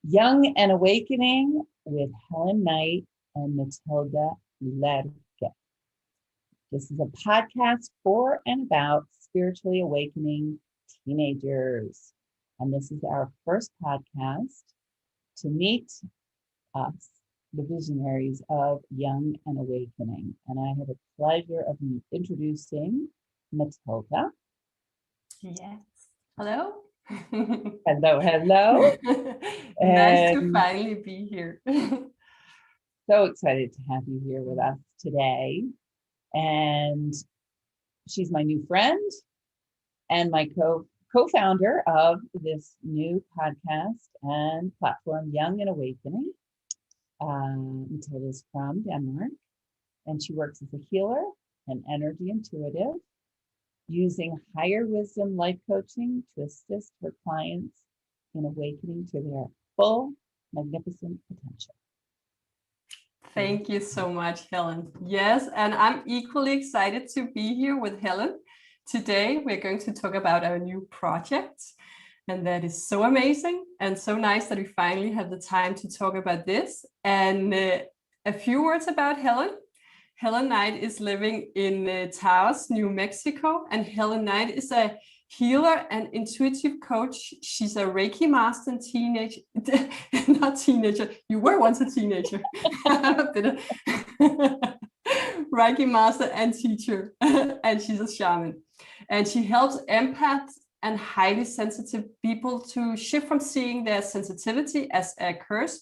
Young and Awakening with Helen Knight and Matilda Lerche. This is a podcast for and about spiritually awakening teenagers. And this is our first podcast to meet us, the visionaries of Young and Awakening. And I have a pleasure of introducing Matilda. Yes. Hello. Hello, hello. Nice to finally be here. So excited to have you here with us today. And she's my new friend and my co-founder of this new podcast and platform, Young and Awakening. Matilda's from Denmark, and she works as a healer and energy intuitive, using higher wisdom life coaching to assist her clients in awakening to their full, magnificent potential. Thank you so much, Helen. Yes, and I'm equally excited to be here with Helen. Today, we're going to talk about our new project, and that is so amazing and so nice that we finally have the time to talk about this. And a few words about Helen. Helen Knight is living in Taos, New Mexico, and Helen Knight is a healer and intuitive coach. She's a Reiki master and teenager, not teenager, you were once a teenager. Reiki master and teacher, and she's a shaman. And she helps empaths and highly sensitive people to shift from seeing their sensitivity as a curse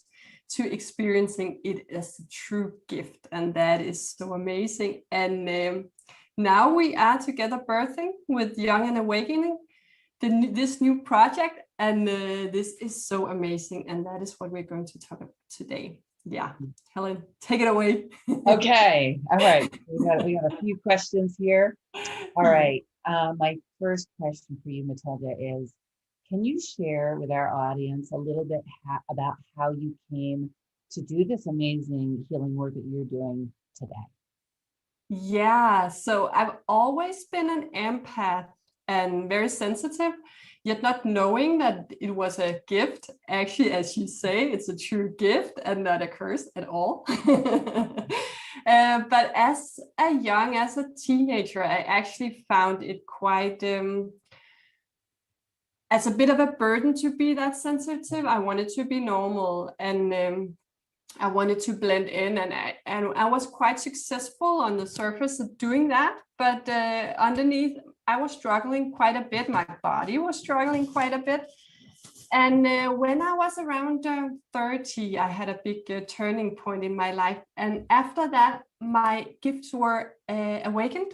to experiencing it as a true gift. And that is so amazing. And now we are together birthing with Young and Awakening, this new project. And this is so amazing. And that is what we're going to talk about today. Yeah, Helen, take it away. Okay. All right. We got a few questions here. All right. My first question for you, Matilda, is, can you share with our audience a little bit about how you came to do this amazing healing work that you're doing today? Yeah, so I've always been an empath and very sensitive, yet not knowing that it was a gift. Actually, as you say, it's a true gift and not a curse at all. But as a teenager, I actually found it quite as a bit of a burden to be that sensitive. I wanted to be normal, and I wanted to blend in, and I was quite successful on the surface of doing that. But underneath, I was struggling quite a bit. My body was struggling quite a bit. And when I was around 30, I had a big turning point in my life. And after that, my gifts were awakened.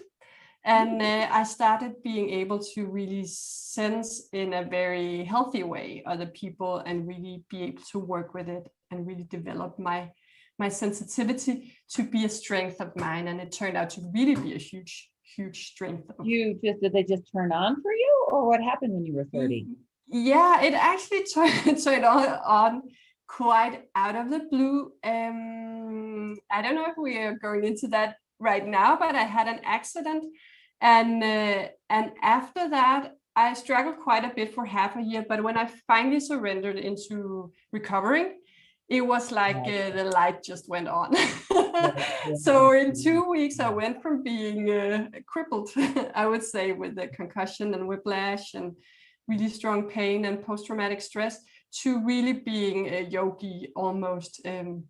And I started being able to really sense in a very healthy way other people and really be able to work with it and really develop my sensitivity to be a strength of mine. And it turned out to really be a huge strength. Did they just turn on for you, or what happened when you were 30? Yeah, it actually turned on quite out of the blue. I don't know if we are going into that right now, but I had an accident, and after that I struggled quite a bit for half a year. But when I finally surrendered into recovering, it was like the light just went on. So in 2 weeks, I went from being crippled, I would say, with the concussion and whiplash and really strong pain and post-traumatic stress, to really being a yogi almost, and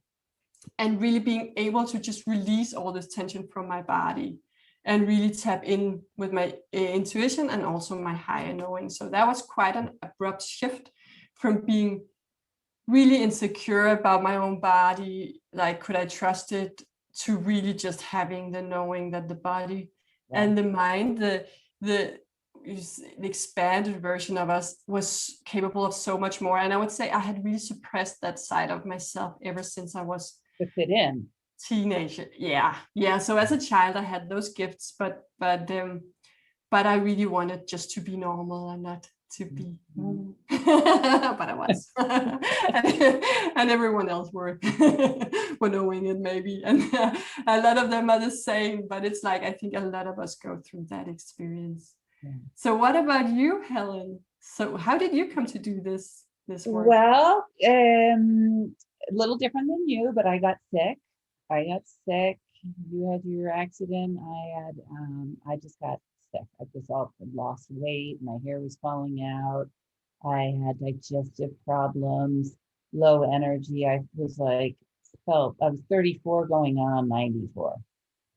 really being able to just release all this tension from my body and really tap in with my intuition and also my higher knowing. So that was quite an abrupt shift from being really insecure about my own body, like could I trust it, to really just having the knowing that the body and the mind, the expanded version of us, was capable of so much more. And I would say I had really suppressed that side of myself ever since I was to fit in teenager. Yeah. So as a child, I had those gifts, but I really wanted just to be normal and not to be, but I was, and everyone else were knowing it maybe, and a lot of them are the same. But it's like, I think a lot of us go through that experience. So what about you, Helen? So how did you come to do this? this work? Well, a little different than you, but I got sick. You had your accident. I just got sick. I just all lost weight. My hair was falling out. I had digestive problems, low energy. I was 34 going on 94.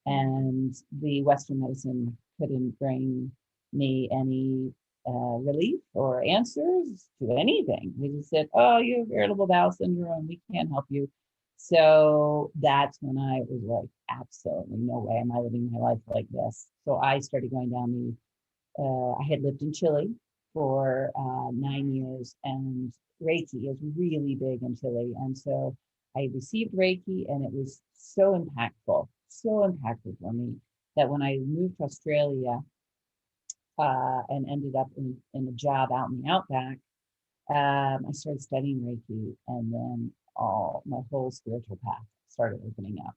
And the Western medicine couldn't bring me any relief or answers to anything. They just said, "Oh, you have irritable bowel syndrome. We can't help you." So that's when I was like, absolutely no way am I living my life like this. So I started going down I had lived in Chile for 9 years, and Reiki is really big in Chile. And so I received Reiki, and it was so impactful for me that when I moved to Australia and ended up in a job out in the outback, I started studying Reiki, and then my whole spiritual path started opening up.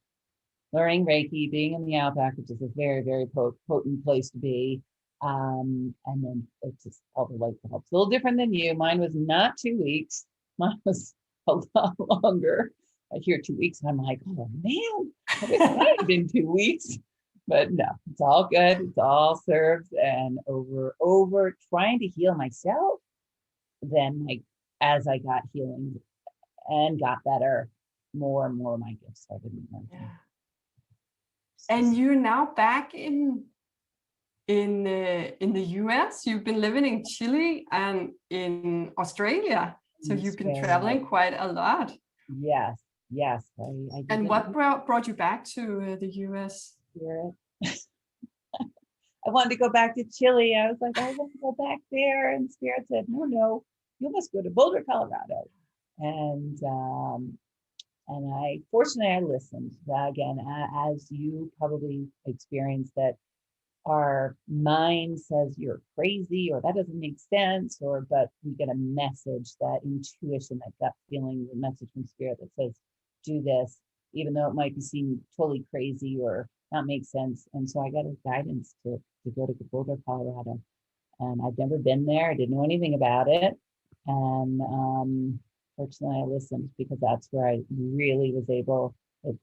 Learning Reiki, being in the outback, which is a very, very potent place to be. And then it's just all the light bulbs. A little different than you. Mine was not 2 weeks. Mine was a lot longer. I hear 2 weeks, and I'm like, oh man, I wish it had been 2 weeks. But no, it's all good. It's all served. And over trying to heal myself, then as I got healing and got better, more and more of my gifts started emerging. Yeah. And you're now back in the US. You've been living in Chile and in Australia, so you've been traveling quite a lot. Yes. I did. And what brought you back to the US? Spirit. I wanted to go back to Chile. I was like, I want to go back there, and Spirit said, no, you must go to Boulder, Colorado. And fortunately I listened. Again, as you probably experienced, that our mind says you're crazy, or that doesn't make sense, but we get a message, that intuition, that gut feeling, the message from Spirit that says, do this, even though it might be seen totally crazy or not make sense. And so I got a guidance to go to Boulder, Colorado. And I'd never been there. I didn't know anything about it. And fortunately, I listened, because that's where I really was able.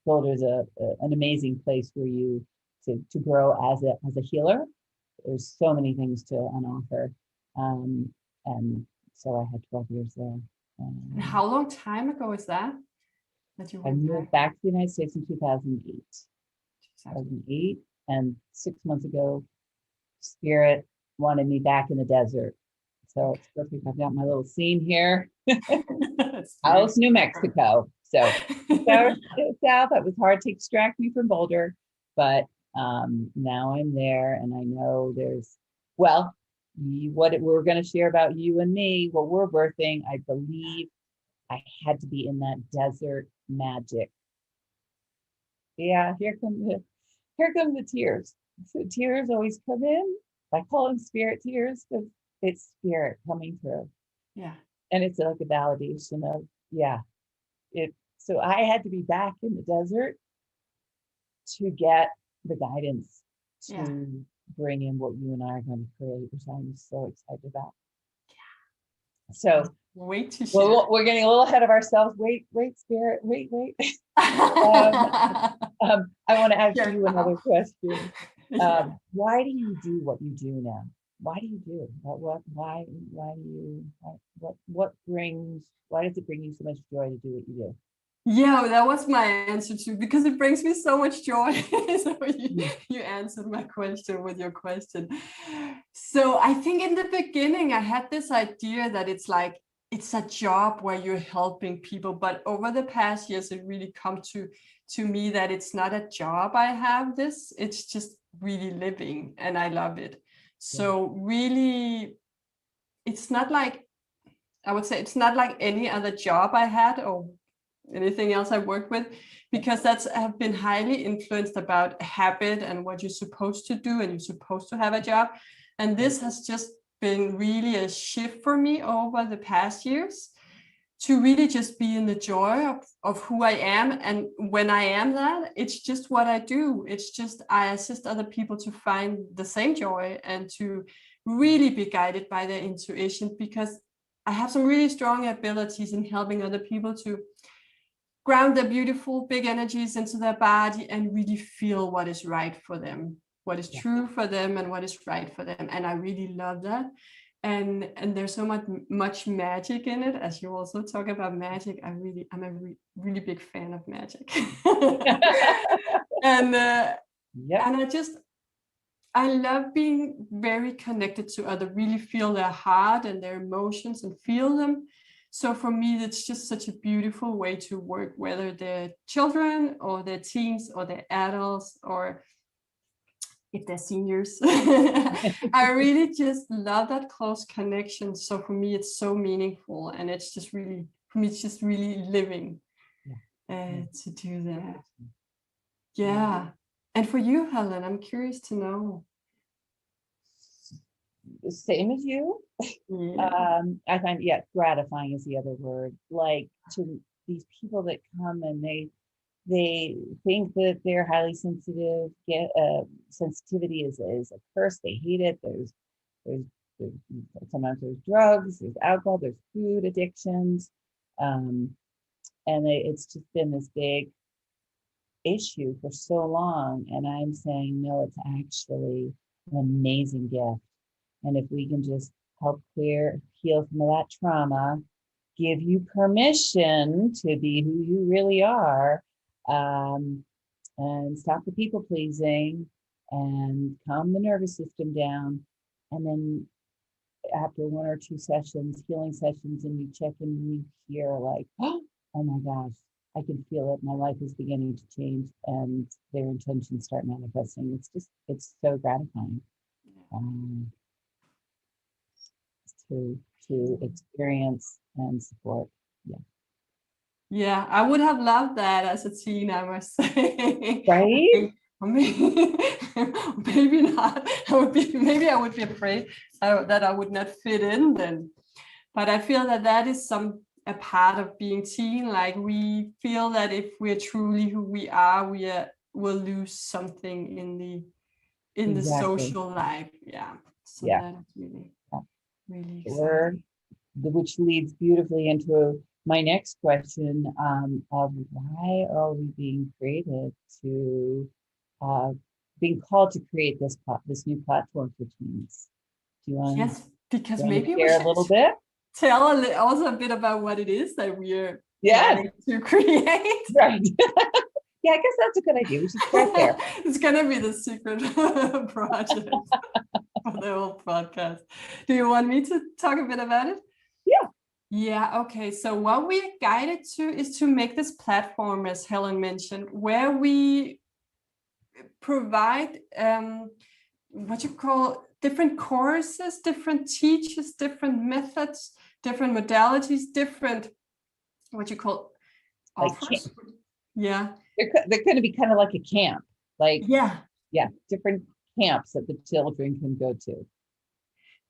Boulder's an amazing place for you to grow as a healer. There's so many things to offer. And so I had 12 years there. And how long time ago is that you I moved back to the United States in 2008. 2008, and 6 months ago, Spirit wanted me back in the desert. So it's perfect. I've got my little scene here. House, New Mexico. So south, it was hard to extract me from Boulder, but now I'm there, and I know what we're going to share about you and me, what we're birthing. I believe I had to be in that desert magic. Yeah, here come the tears. So tears always come in. I call them spirit tears, because it's Spirit coming through. Yeah. And it's like a validation of, so I had to be back in the desert to get the guidance to bring in what you and I are going to create, which I'm so excited about. Yeah. So wait to share. Well, we're getting a little ahead of ourselves. Wait, Spirit, wait. I want to ask you another question. Why do you do what you do now? Why do you do it? Why does it bring you so much joy to do what you do? Yeah, that was my answer too, because it brings me so much joy. So you answered my question with your question. So I think in the beginning I had this idea that it's a job where you're helping people, but over the past years it really come to me that it's not a job. I have this, it's just really living, and I love it. So really, it's not like, I would say it's not like any other job I had or anything else I worked with, because have been highly influenced about habit and what you're supposed to do, and you're supposed to have a job. And this has just been really a shift for me over the past years, to really just be in the joy of who I am. And when I am that, it's just what I do. It's just, I assist other people to find the same joy and to really be guided by their intuition, because I have some really strong abilities in helping other people to ground their beautiful big energies into their body and really feel what is right for them, what is true for them, and what is right for them. And I really love that. And there's so much magic in it, as you also talk about magic. I'm a really big fan of magic. and Yep. and I love being very connected to others, really feel their heart and their emotions and feel them. So for me, it's just such a beautiful way to work, whether they're children or they're teens or they're adults or if they're seniors. I really just love that close connection. So for me, it's so meaningful, and it's just really, for me, it's just really living to do that. Yeah. And for you, Helen, I'm curious to know. The same as you. I find, gratifying is the other word. Like, to these people that come and they think that they're highly sensitive. Sensitivity is a curse. They hate it. There's sometimes there's drugs, there's alcohol, there's food addictions, and it's just been this big issue for so long. And I'm saying, no, it's actually an amazing gift. And if we can just help heal some of that trauma, give you permission to be who you really are, and stop the people pleasing and calm the nervous system down. And then after one or two sessions, healing sessions, and you check in and you hear like, oh my gosh, I can feel it. My life is beginning to change, and their intentions start manifesting. It's so gratifying. To experience and support. Yeah, I would have loved that as a teen, I must say. Right? Maybe not. Maybe I would be afraid that I would not fit in then. But I feel that is a part of being teen. Like, we feel that if we're truly who we are, we'll lose something in the social life. Yeah. So that is really exciting. Which leads beautifully into my next question, of why are we being created to being called to create this new platform for teens? Do you want because maybe we should a little bit? Tell also a bit about what it is that we're planning to create. Right. Yeah, I guess that's a good idea. We should start there. It's gonna be the secret project for the whole podcast. Do you want me to talk a bit about it? Yeah, okay. So what we are guided to is to make this platform, as Helen mentioned, where we provide what you call different courses, different teachers, different methods, different modalities, different what you call offers. They're going to be kind of like a camp, different camps that the children can go to.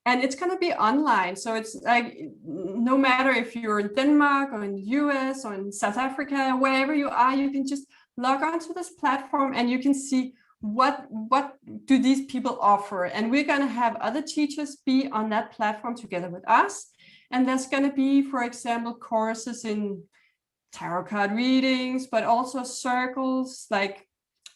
And it's going to be online. So it's like, no matter if you're in Denmark or in the US or in South Africa, wherever you are, you can just log on to this platform and you can see what do these people offer. And we're going to have other teachers be on that platform together with us. And there's going to be, for example, courses in tarot card readings, but also circles, like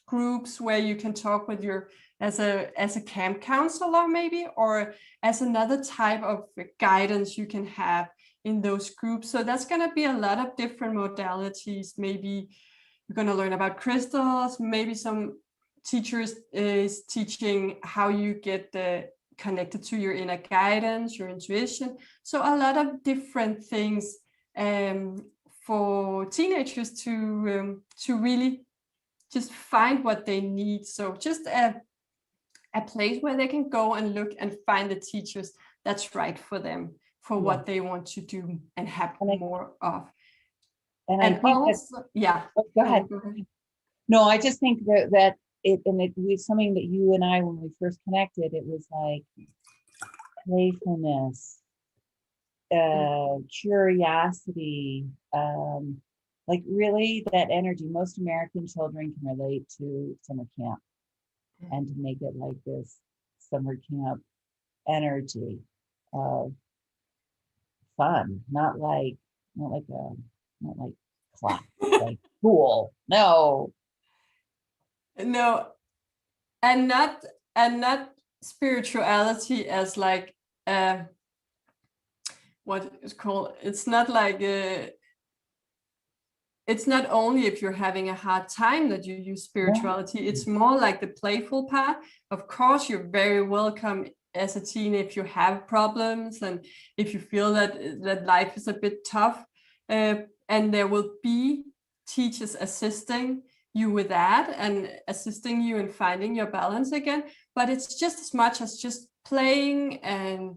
groups where you can talk with your as a camp counselor maybe, or as another type of guidance you can have in those groups. So that's going to be a lot of different modalities. Maybe you're going to learn about crystals. Maybe some teachers is teaching how you get connected to your inner guidance, your intuition. So a lot of different things for teenagers to really just find what they need. So just a place where they can go and look and find the teachers that's right for them, for what they want to do and have more of. And I think also, go ahead. No, I just think that it was something that you and I, when we first connected, it was like playfulness, curiosity, like really that energy. Most American children can relate to summer camp, and to make it like this summer camp energy of fun, not like class, like school. No. No, and not spirituality as like what is called, it's not like it's not only if you're having a hard time that you use spirituality, it's more like the playful part. Of course, you're very welcome as a teen if you have problems and if you feel that life is a bit tough. And there will be teachers assisting you with that and assisting you in finding your balance again. But it's just as much as just playing and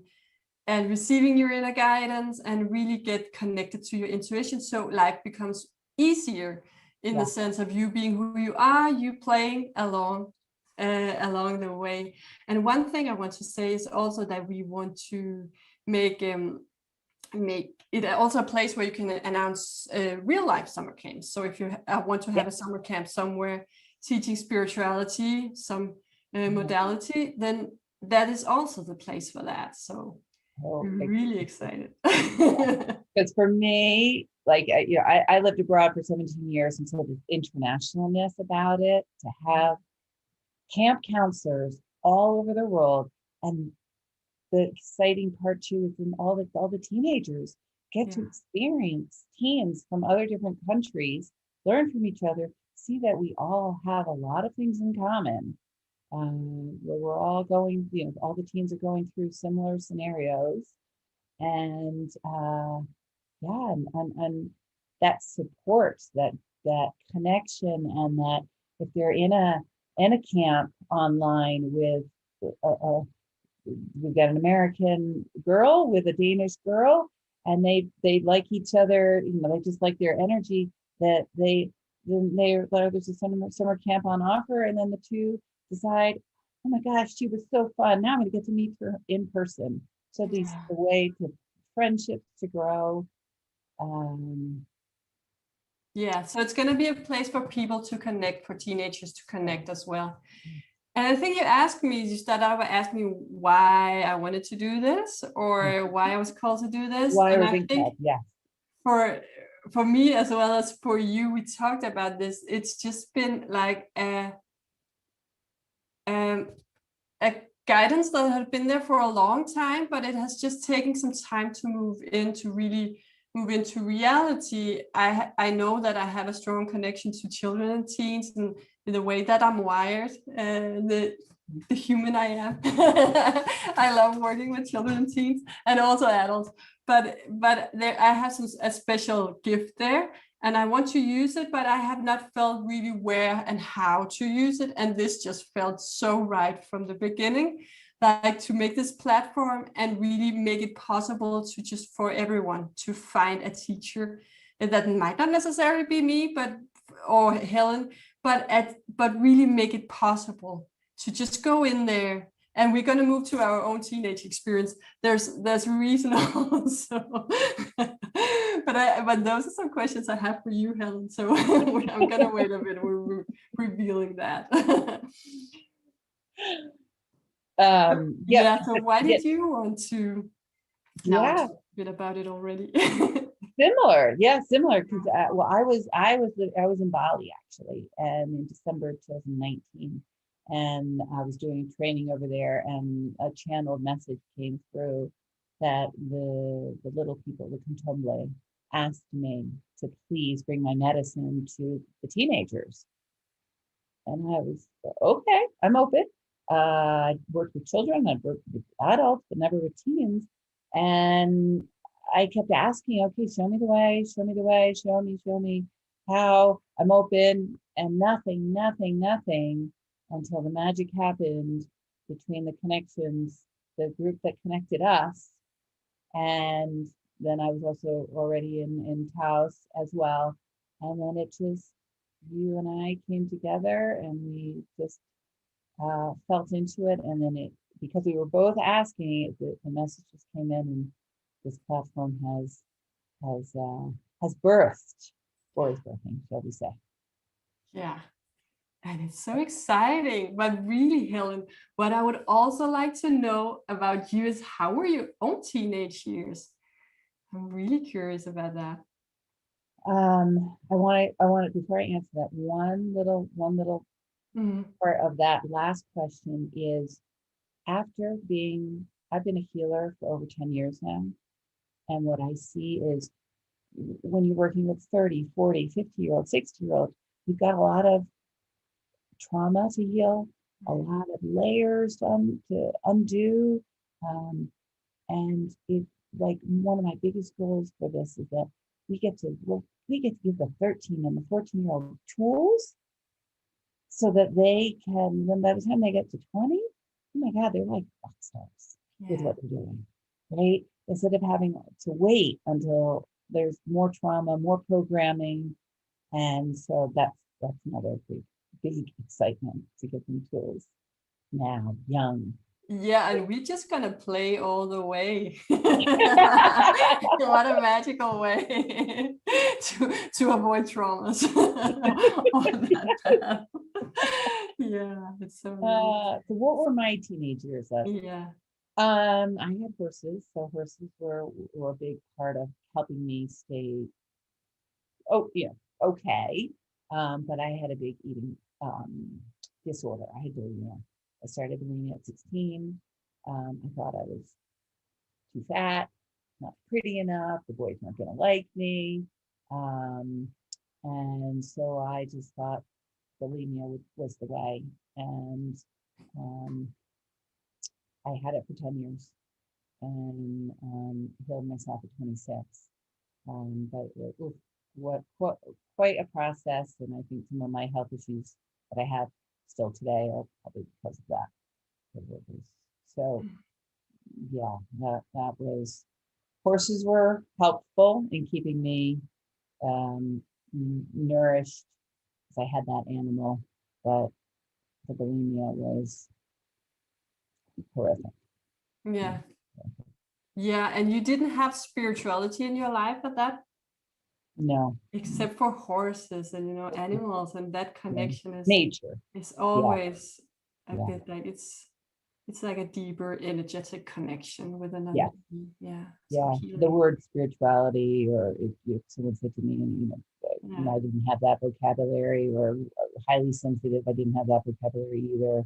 receiving your inner guidance and really get connected to your intuition. So life becomes easier in the sense of you being who you are, you playing along the way. And one thing I want to say is also that we want to make it also a place where you can announce real life summer camps. So if you want to have a summer camp somewhere teaching spirituality, some modality, then that is also the place for that. So I'm really excited. Because for me, like, I lived abroad for 17 years, and so there's internationalness about it, to have camp counselors all over the world. And the exciting part too is in all the teenagers get to experience teens from other different countries, learn from each other, see that we all have a lot of things in common. Where we're all going, all the teens are going through similar scenarios, and and that support, that connection, and that if they're in a camp online with we've got an American girl with a Danish girl, and they like each other, they just like their energy, that there's a summer camp on offer, and then the two decide, oh my gosh, she was so fun, now I'm going to get to meet her in person. So the way to friendships to grow. So it's going to be a place for people to connect, for teenagers to connect as well. And I think you started out by asking me why I wanted to do this, or why I was called to do this. Why and I think called, yes. For me as well as for you, we talked about this. It's just been like a guidance that had been there for a long time, but it has just taken some time to move into reality. I know that I have a strong connection to children and teens, and in the way that I'm wired, the human I am. I love working with children and teens, and also adults. But there, I have a special gift there, and I want to use it, but I have not felt really where and how to use it. And this just felt so right from the beginning, like to make this platform and really make it possible to just for everyone to find a teacher that might not necessarily be me, or Helen, but really make it possible to just go in there. And we're going to move to our own teenage experience. There's a reason also. But those are some questions I have for you, Helen. So I'm going to wait a bit. We're revealing that. So why did you want to know a bit about it already? Similar, because I was in Bali actually, and in December 2019, and I was doing training over there, and a channeled message came through that the little people, the Candomblé, asked me to please bring my medicine to the teenagers, and I was okay, I'm open. I worked with children, I'd worked with adults, but never with teens, and I kept asking, okay, show me the way, show me how. I'm open, and nothing until the magic happened between the connections, the group that connected us. And then I was also already in Taos as well. And then it just, you and I came together, and we just felt into it. And then because we were both asking, the message just came in, and this platform has birthed, or is birthing, shall we say. Yeah, and it's so exciting. But really, Helen, what I would also like to know about you is, how were your own teenage years? I'm really curious about that. I want to, before I answer that, one little Mm, part of that last question is, I've been a healer for over 10 years now. And what I see is when you're working with 30, 40, 50-year-old, 60-year-old, you've got a lot of trauma to heal, a lot of layers to undo. Um, and it, like, one of my biggest goals for this is that we get to give the 13 and the 14-year-old tools so that they can, when by the time they get to 20, oh my God, they're like rock stars with yeah. what they're doing, right? Instead of having to wait until there's more trauma, more programming. And so that's another big excitement to get them tools now, young. Yeah, and we're just gonna play all the way. What a magical way to avoid traumas on that path. Yeah, it's so nice. So what were my teenage years like? Yeah. I had horses, so horses were a big part of helping me stay, okay. But I had a big eating disorder. I had bulimia. I started bulimia at 16. I thought I was too fat, not pretty enough. The boys weren't going to like me. Um, and so I just thought bulimia was the way. And um, I had it for 10 years and healed myself at 26. But it was quite a process. And I think some of my health issues that I have still today are probably because of that. So yeah, that was, horses were helpful in keeping me nourished because I had that animal, but the bulimia was horrific. Yeah. Yeah, and you didn't have spirituality in your life at that, No, except for horses and animals, and that yeah. connection Nature. is Yeah, always a yeah, bit like it's like a deeper energetic connection with yeah, another being. Yeah, so yeah. The healing. word spirituality, or if someone said to me, and Yeah, I didn't have that vocabulary, or highly sensitive, I didn't have that vocabulary either.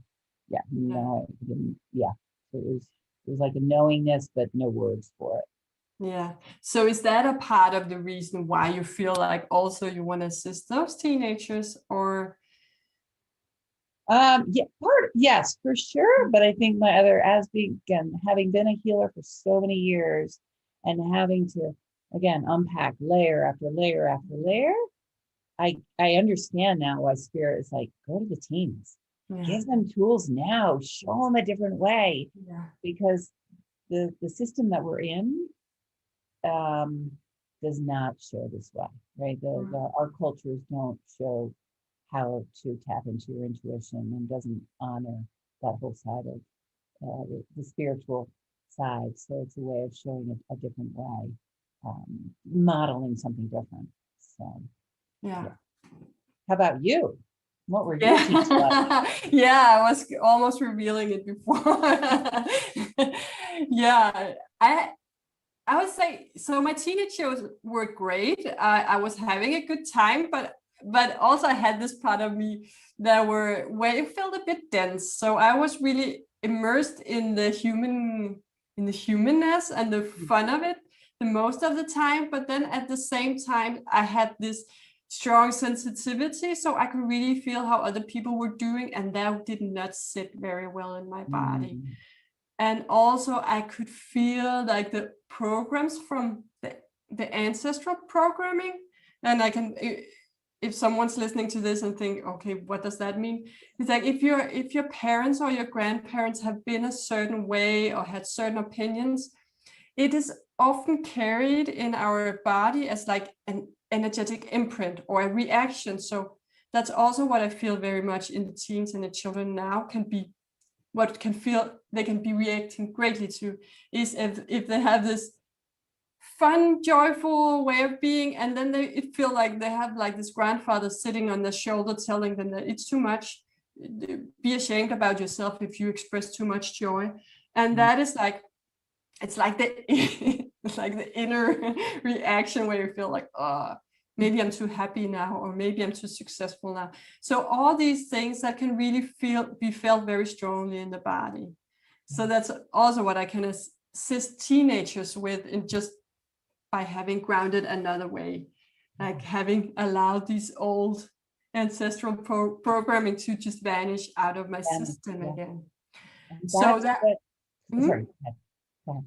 Yeah, yeah, no, I didn't. Yeah, so it was like a knowingness, but no words for it. yeah. So is that a part of the reason why you feel like also you want to assist those teenagers, or Yeah, yes, for sure. But I think my other, as being, again, having been a healer for so many years and having to, again, unpack layer after layer after layer, I understand now why spirit is like, go to the teens, yeah, give them tools now, show them a different way, yeah, because the system that we're in um, does not show this way, right? Our cultures don't show how to tap into your intuition and doesn't honor that whole side of the spiritual side. So it's a way of showing a different way, modeling something different. So, yeah. yeah. How about you? What were your teens like? Yeah, yeah, I was almost revealing it before. Yeah, I would say so. My teenage years were great. I was having a good time, but also I had this part of me that were where it felt a bit dense. So I was really immersed in the humanness and the fun of it the most of the time. But then at the same time, I had this strong sensitivity, so I could really feel how other people were doing, and that did not sit very well in my body. Mm, And also I could feel like the programs from the ancestral programming. And I can, if someone's listening to this and think, okay, what does that mean? It's like if your parents or your grandparents have been a certain way or had certain opinions, it is often carried in our body as like an energetic imprint or a reaction. So that's also what I feel very much in the teens and the children now can be, what can feel they can be reacting greatly to is if they have this fun joyful way of being, and then it feel like they have like this grandfather sitting on their shoulder telling them that it's too much, be ashamed about yourself if you express too much joy. And mm, that is like, it's like the It's like the inner reaction where you feel like, oh, maybe I'm too happy now, or maybe I'm too successful now. So all these things that can really be felt very strongly in the body. So that's also what I can assist teenagers with, in just by having grounded another way, like having allowed these old ancestral programming to just vanish out of my system again. And So that's that, what, sorry, mhm. go ahead.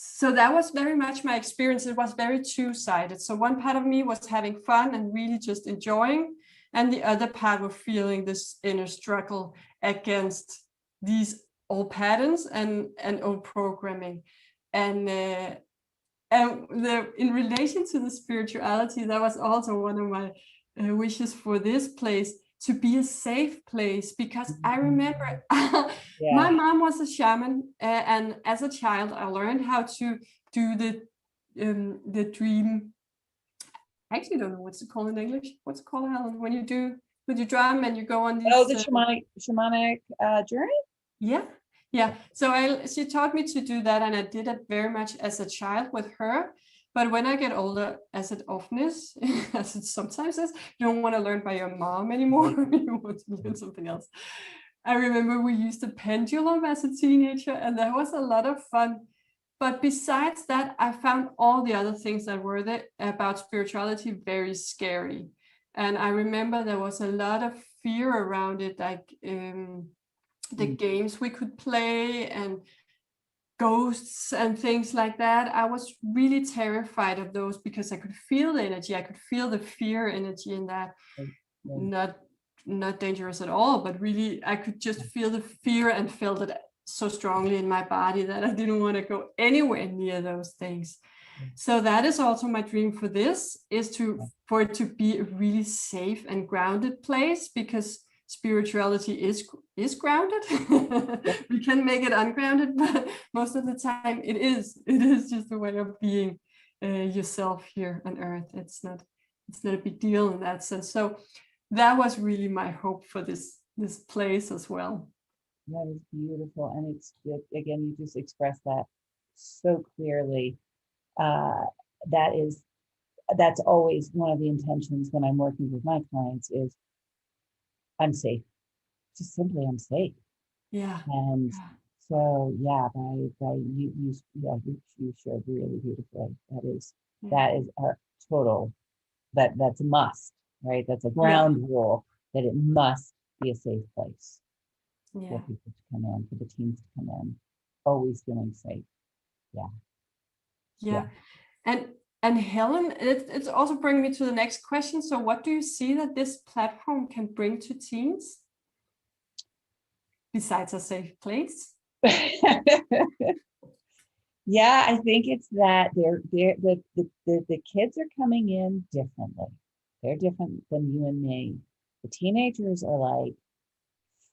So that was very much my experience. It was very two-sided. So one part of me was having fun and really just enjoying, and the other part was feeling this inner struggle against these old patterns and old programming. And in relation to the spirituality, that was also one of my wishes for this place, to be a safe place, because I remember my mom was a shaman, and as a child I learned how to do the dream. I actually don't know what's it called in English. What's it called, Helen? When you do with your drum and you go on these. Oh, the shamanic journey. Yeah. So she taught me to do that, and I did it very much as a child with her. But when I get older, as it often is, as it sometimes is, you don't want to learn by your mom anymore. You want to learn something else. I remember we used a pendulum as a teenager, and that was a lot of fun. But besides that, I found all the other things that were there about spirituality very scary. And I remember there was a lot of fear around it, like the games we could play and ghosts and things like that. I was really terrified of those because I could feel the energy. I could feel the fear energy in that. Not dangerous at all, but really I could just feel the fear and felt it so strongly in my body that I didn't want to go anywhere near those things. So that is also my dream for this, is for it to be a really safe and grounded place, because spirituality is grounded. We can make it ungrounded, but most of the time it is just a way of being yourself here on earth. It's not a big deal in that sense. So that was really my hope for this place as well. That is beautiful, and it's again, you just expressed that so clearly. That's always one of the intentions when I'm working with my clients, is I'm safe. Just simply, I'm safe. Yeah. And so, by you shared really beautifully. That is our total, that's a must, right? That's a ground rule, that it must be a safe place for people to come in, for the teams to come in, always feeling safe. Yeah. And Helen, it's also bringing me to the next question. So what do you see that this platform can bring to teens besides a safe place? Yeah, I think it's that the kids are coming in differently. They're different than you and me. The teenagers are like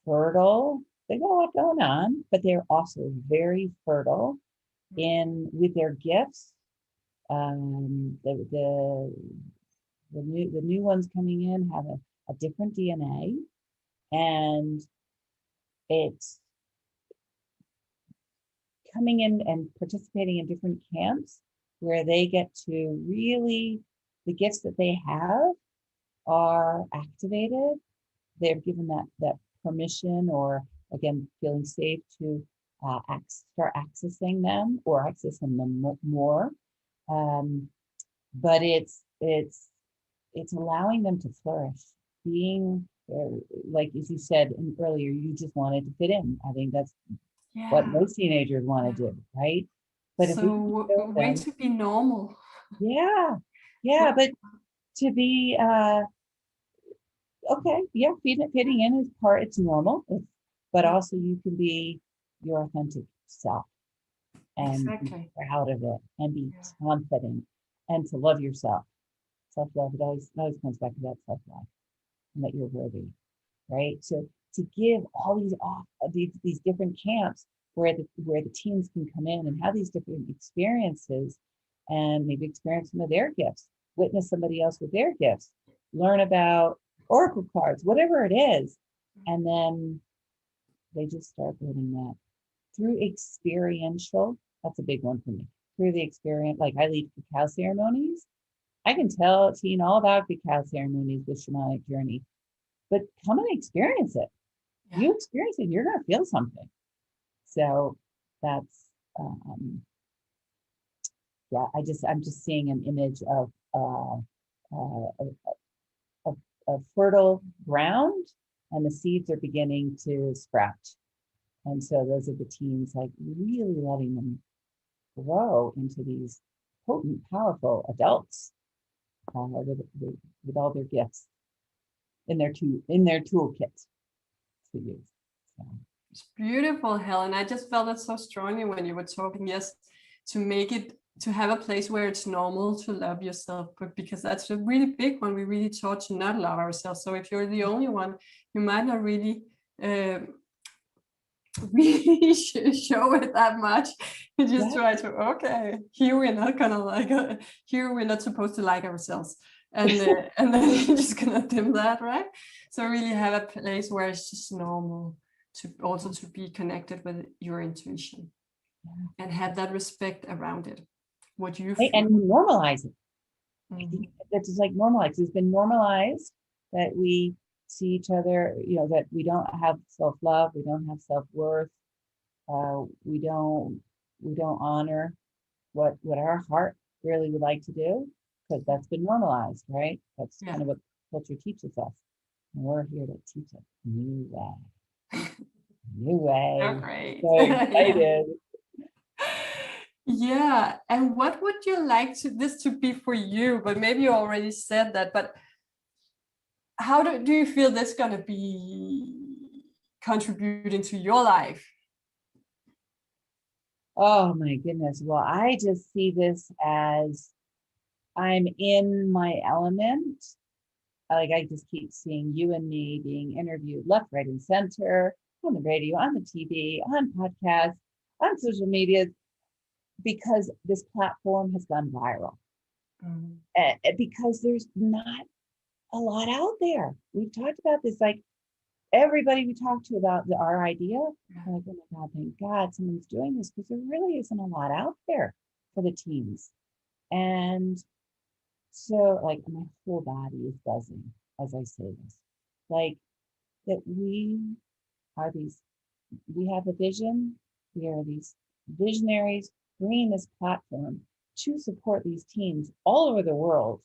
fertile. They got a lot going on, but they're also very fertile with their gifts. The new ones coming in have a different DNA, and it's coming in and participating in different camps where they get to really, the gifts that they have are activated. They're given that permission, or again, feeling safe to start accessing them, or accessing them more. But it's allowing them to flourish, being like, as you said earlier, you just wanted to fit in. I think that's what most teenagers want to do, right? But if we a way to be normal. But to be fitting in is it's normal, but also you can be your authentic self and be proud of it, and be confident, and to love yourself. Self-love, it always comes back to that self-love, and that you're worthy, right? So to give all these different camps where the teens can come in and have these different experiences, and maybe experience some of their gifts, witness somebody else with their gifts, learn about oracle cards, whatever it is, and then they just start building that through experiential. That's a big one for me. through the experience, like I lead cacao ceremonies. I can tell a teen all about cacao ceremonies with shamanic journey, but come and experience it. Yeah. You experience it, you're going to feel something. So that's, um, yeah, I'm just seeing an image of a fertile ground, and the seeds are beginning to sprout. And so those are the teens, like really letting them grow into these potent, powerful adults with all their gifts in their toolkit to use. So. It's beautiful, Helen. I just felt it so strongly when you were talking. Yes, to have a place where it's normal to love yourself, but because that's a really big one. We really taught to not love ourselves. So if you're the only one, you might not really really show it that much. You just try to, okay, here we're not gonna like here we're not supposed to like ourselves, and and then you're just gonna dim that, right? So really have a place where it's just normal to also to be connected with your intuition and have that respect around it, what you feel. And normalize it. I think that's just like normalized. It's been normalized that we see each other, that we don't have self-love, we don't have self-worth, we don't honor what our heart really would like to do, because that's been normalized, right? That's kind of what culture teaches us. And we're here to teach a new way. New way. Oh, great. So excited. Yeah. And what would you like this to be for you? But maybe you already said that, but how do you feel this going to be contributing to your life? Oh my goodness. Well, I just see this as I'm in my element. Like I just keep seeing you and me being interviewed left, right, and center, on the radio, on the TV, on podcasts, on social media, because this platform has gone viral. Because there's not a lot out there. We've talked about this, like everybody we talk to about our idea, like, oh my God, thank God someone's doing this, because there really isn't a lot out there for the teens. And so like my whole body is buzzing as I say this, like that we have a vision, we are these visionaries bringing this platform to support these teens all over the world,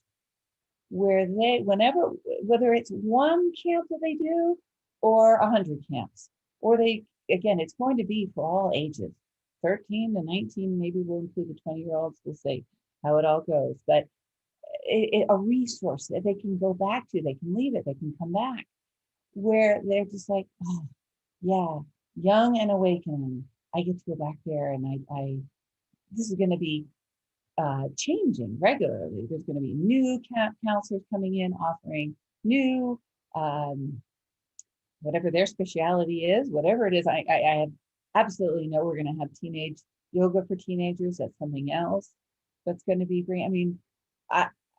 where whether it's one camp that they do or 100 camps, or it's going to be for all ages, 13 to 19, maybe we'll include the 20-year-olds, we'll see how it all goes, but a resource that they can go back to, they can leave it, they can come back, where they're just like, oh yeah, young and awakening, I get to go back there, and I this is going to be changing regularly. There's going to be new counselors coming in, offering new, whatever their speciality is, whatever it is. I have absolutely know we're going to have teenage yoga for teenagers. That's something else that's going to be great. I mean,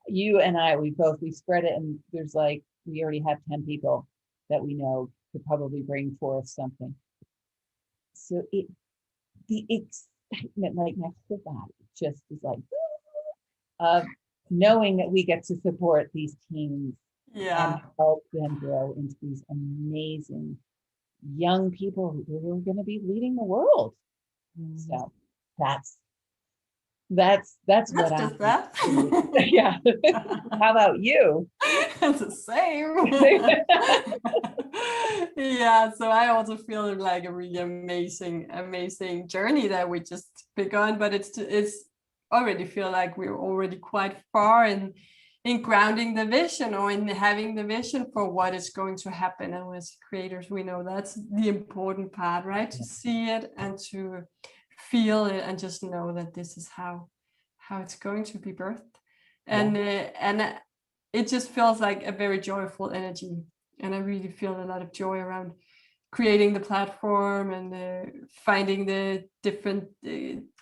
you and I, we spread it, and there's like, we already have 10 people that we know could probably bring forth something. So the excitement, like my whole body just is like, of knowing that we get to support these teens and help them grow into these amazing young people who are going to be leading the world. So that's what I'm. That. Yeah. How about you? It's the same. Yeah, so I also feel like a really amazing journey that we just begun, but it's already feel like we're already quite far in grounding the vision, or in having the vision for what is going to happen. And as creators, we know that's the important part, right? To see it and to feel it, and just know that this is how it's going to be birthed. And it just feels like a very joyful energy, and I really feel a lot of joy around creating the platform and finding the different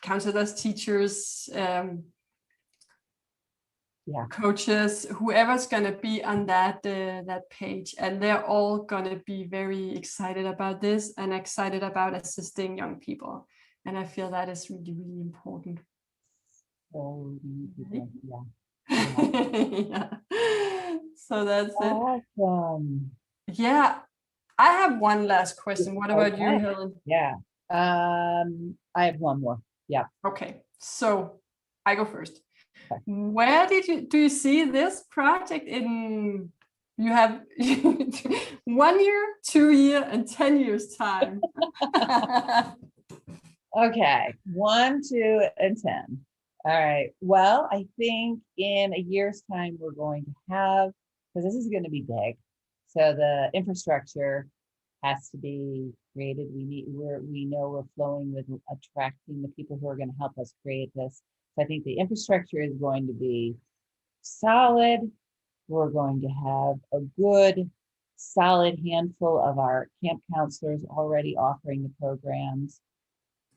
counselors, teachers, coaches, whoever's going to be on that page, and they're all going to be very excited about this and excited about assisting young people. And I feel that is really, really important. So many people. Yeah. Yeah. So that's it. Awesome. Yeah. I have one last question. What about you, Okay. Helen? Yeah. I have one more. Yeah. Okay. So I go first. Okay. Where do you see this project in, you have 1 year, 2 year, and 10 years time? Okay. 1, 2, and 10. All right. Well, I think in a year's time, we're going to have, because this is going to be big. So the infrastructure has to be created. We know we're flowing with attracting the people who are going to help us create this. So I think the infrastructure is going to be solid. We're going to have a good, solid handful of our camp counselors already offering the programs.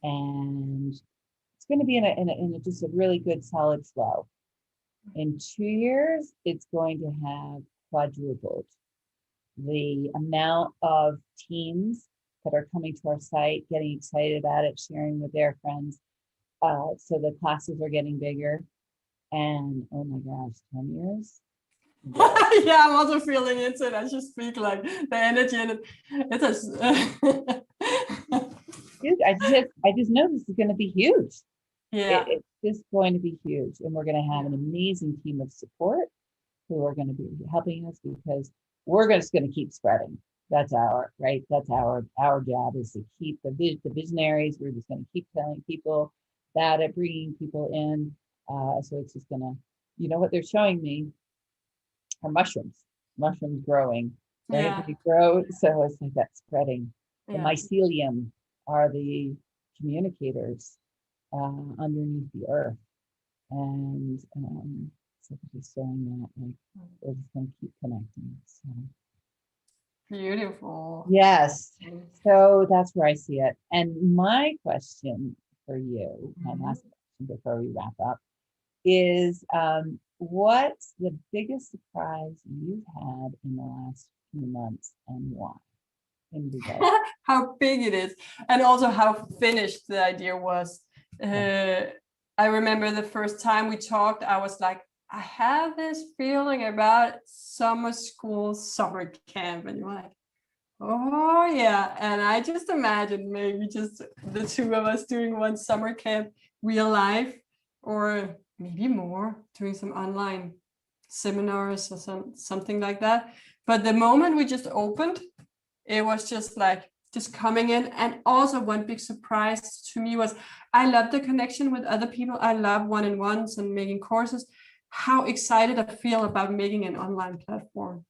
And it's going to be in a just a really good, solid flow. In 2 years, it's going to have quadrupled the amount of teens that are coming to our site, getting excited about it, sharing with their friends. So the classes are getting bigger. And oh my gosh, 10 years? Whoa. Yeah, I'm also feeling it. So I just speak like the energy and it is. Huge. I just know this is going to be huge. Yeah. It's just going to be huge. And we're going to have an amazing team of support who are going to be helping us because we're just going to keep spreading. That's our job is to keep the visionaries. We're just going to keep telling people about it, bringing people in. So it's just gonna, what they're showing me are mushrooms growing, right? Yeah. They grow, so it's like that spreading. The Yeah. mycelium are the communicators underneath the earth, and so just showing that like we're just going to keep connecting. So Beautiful. yes, so that's where I see it. And my question for you, my last question before we wrap up, is what's the biggest surprise you've had in the last few months and why? In regards. How big it is, and also how finished the idea was. I remember the first time we talked, I was like, I have this feeling about summer school, summer camp, and you're like, oh yeah. And I just imagined maybe just the two of us doing one summer camp, real life, or maybe more, doing some online seminars or something like that. But the moment we just opened, it was just like just coming in. And also one big surprise to me was I love the connection with other people. I love one-on-ones and making courses. How excited I feel about making an online platform.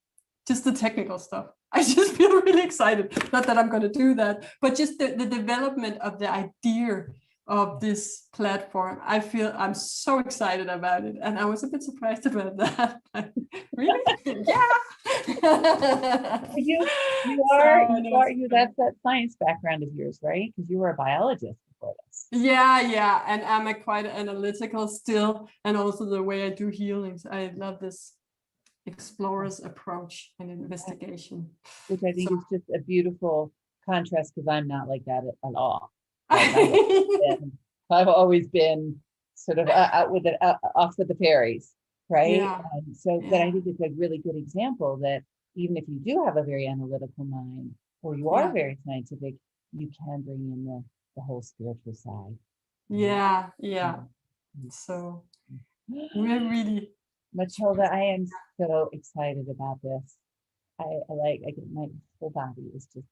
Just the technical stuff. I just feel really excited. Not that I'm going to do that, but just the development of the idea of this platform. I feel I'm so excited about it. And I was a bit surprised about that. Really? Yeah. That's that science background of yours, right? Because you were a biologist before this. Yeah. And I'm quite analytical still. And also the way I do healings. I love this explorer's approach and investigation. Which I think is just a beautiful contrast because I'm not like that at all. Like I've always been sort of out with it, off with the fairies, right? Yeah. But I think it's a really good example that even if you do have a very analytical mind or you are very scientific, you can bring in the whole spiritual side. Yeah. So we're really, Matilda, I am so excited about this. I get my whole body is just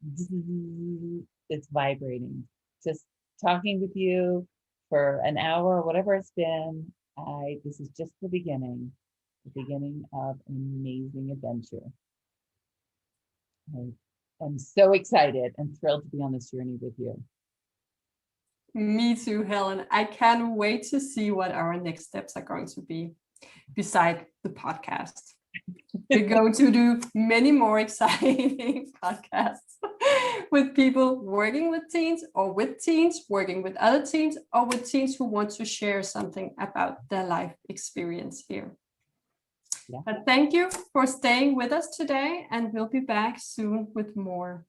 it's vibrating. Just talking with you for an hour, whatever it's been. This is just the beginning of an amazing adventure. I'm so excited and thrilled to be on this journey with you. me too, Helen. I can't wait to see what our next steps are going to be beside the podcast. We're going to do many more exciting podcasts with people working with teens, or with teens, working with other teens, or with teens who want to share something about their life experience here. Yeah. But thank you for staying with us today, and we'll be back soon with more.